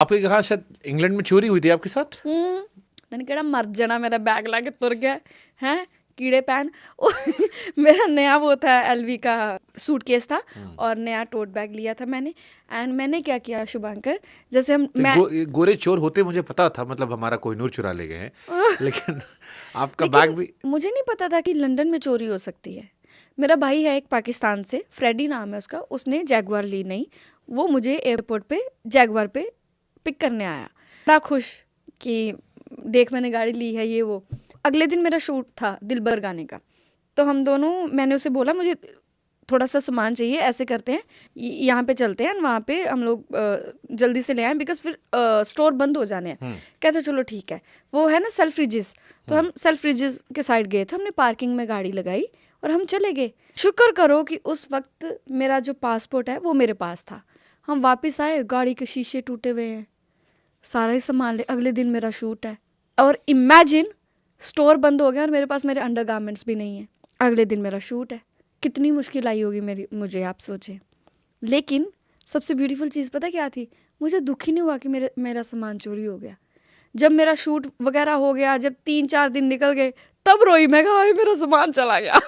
आपके कहा शायद इंग्लैंड में चोरी हुई थी आपके साथ? मैंने कहा मर जाना, मेरा बैग ला के तुर गया है कीड़े पैन। मेरा नया वो था एलवी का सूटकेस था और नया टोट बैग लिया था मैंने। एंड मैंने क्या किया शुभांकर, जैसे हम तो गोरे चोर होते मुझे पता था, मतलब हमारा कोहिनूर चुरा ले गए हैं लेकिन आपका बैग भी मुझे नहीं पता था कि लंदन में चोरी हो सकती है। मेरा भाई है एक पाकिस्तान से, फ्रेडी नाम है उसका, उसने जैगवार ली नहीं, वो मुझे एयरपोर्ट पे जैगवार पे पिक करने आया, बड़ा खुश कि देख मैंने गाड़ी ली है ये वो। अगले दिन मेरा शूट था दिलबर गाने का, तो हम दोनों, मैंने उसे बोला मुझे थोड़ा सा सामान चाहिए, ऐसे करते हैं यहाँ पे चलते हैं, वहाँ पे हम लोग जल्दी से ले आए बिकॉज फिर स्टोर बंद हो जाने हैं। कहते चलो ठीक है, वो है ना सेल्फ फ्रिजेस, तो हम सेल्फ फ्रिजेस के साइड गए थे, हमने पार्किंग में गाड़ी लगाई और हम चले गए। शुक्र करो कि उस वक्त मेरा जो पासपोर्ट है वो मेरे पास था। हम वापस आए, गाड़ी के शीशे टूटे हुए हैं, सारा ही सामान ले। अगले दिन मेरा शूट है और इमेजिन स्टोर बंद हो गया और मेरे पास मेरे अंडरगारमेंट्स भी नहीं है। अगले दिन मेरा शूट है, कितनी मुश्किल आई होगी मुझे, आप सोचें। लेकिन सबसे ब्यूटीफुल चीज़ पता क्या थी, मुझे दुख ही नहीं हुआ कि मेरा सामान चोरी हो गया। जब मेरा शूट वगैरह हो गया, जब 3-4 दिन निकल गए, तब रोई मैं, कहा मेरा सामान चला गया।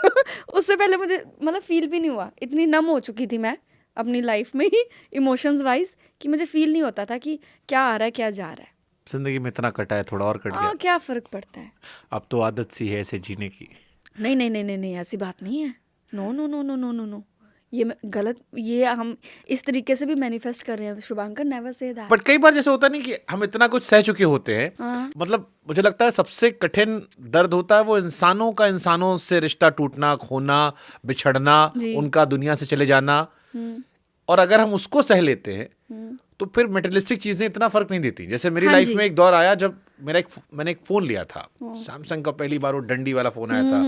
उससे पहले मुझे मतलब फील भी नहीं हुआ, इतनी नम हो चुकी थी मैं अपनी लाइफ में ही इमोशंस वाइज कि मुझे फील नहीं होता था कि क्या आ रहा है क्या जा रहा है। जिंदगी में इतना कटा है, थोड़ा और कट गया, क्या फ़र्क पड़ता है। अब तो आदत सी है ऐसे जीने की। नहीं नहीं नहीं नहीं नहीं, ऐसी बात नहीं है। No no no no no no no, ये गलत, ये हम इस तरीके से भी मैनिफेस्ट कर रहे हैं Shubhankar, never say that. But कई बार जैसे होता नहीं कि हम इतना कुछ सह चुके होते हैं, मतलब मुझे लगता है सबसे कठिन दर्द होता है वो इंसानों का, इंसानों से रिश्ता टूटना, खोना, बिछड़ना, उनका दुनिया से चले जाना। और अगर हम उसको सह लेते हैं तो फिर मटेरियलिस्टिक चीजें इतना फर्क नहीं देती। जैसे मेरी लाइफ में एक दौर आया जब मैंने एक फोन लिया था, सैमसंग का, पहली बार वो डंडी वाला फोन आया था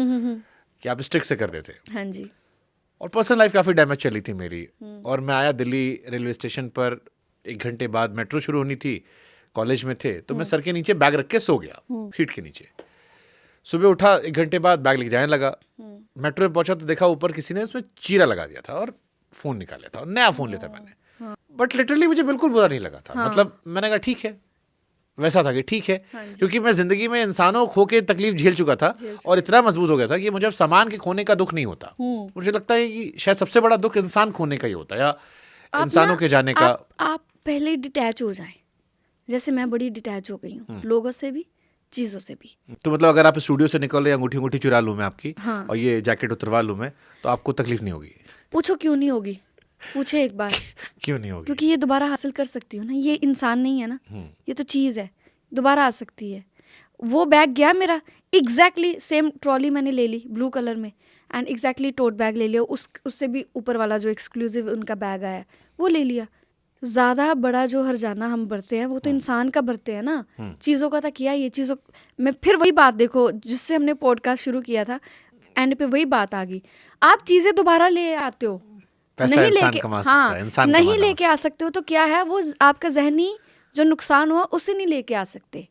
कि आप स्टिक से कर देते। हाँ जी। और पर्सनल लाइफ काफी डैमेज चली थी मेरी। और मैं आया दिल्ली रेलवे स्टेशन पर, 1 घंटे बाद मेट्रो शुरू होनी थी, कॉलेज में थे, तो मैं सर के नीचे बैग रख के सो गया, सीट के नीचे। सुबह उठा, 1 घंटे बाद बैग लेके जाने लगा, मेट्रो में पहुंचा तो देखा ऊपर किसी ने उसमें चीरा लगा दिया था और फोन निकाल लिया था, और नया फोन लेता मैंने। बट लिटरली मुझे बिल्कुल बुरा नहीं लगा था। मतलब मैंने कहा ठीक है, वैसा था कि ठीक है, क्योंकि मैं जिंदगी में इंसानों खो के तकलीफ झेल चुका था और इतना मजबूत हो गया था कि मुझे अब सामान के खोने का दुख नहीं होता। मुझे लगता है कि शायद सबसे बड़ा दुख इंसान खोने का ही होता है, या इंसानों के जाने का। आप पहले डिटैच हो जाएं, जैसे मैं बड़ी डिटैच हो गई हूँ, लोगों से भी, चीज़ों से भी। तो मतलब अगर आप स्टूडियो से निकल रहे, अंगूठी अंगूठी चुरा लूँ मैं आपकी, और ये जैकेट उतरवा लूँ मैं, तो आपको तकलीफ नहीं होगी? पूछो क्यों नहीं होगी, पूछे एक बार। क्यों नहीं होगी? क्योंकि ये दोबारा हासिल कर सकती हूँ ना, ये इंसान नहीं है ना, ये तो चीज़ है, दोबारा आ सकती है। वो बैग गया मेरा, एग्जैक्टली सेम ट्रॉली मैंने ले ली ब्लू कलर में, एंड एग्जैक्टली टोट बैग ले लिया, उससे भी ऊपर वाला जो एक्सक्लूसिव उनका बैग आया वो ले लिया। ज़्यादा बड़ा जो हर्जाना हम बरते हैं वो तो इंसान का बरते हैं ना, चीज़ों का था किया, ये चीज़ों में फिर वही बात देखो जिससे हमने पॉडकास्ट शुरू किया था, एंड पे वही बात आ गई। आप चीज़ें दोबारा ले आते हो, नहीं लेके, नहीं लेके आ सकते हो, तो क्या है वो आपका जहनी जो नुकसान हुआ उसे नहीं लेके आ सकते।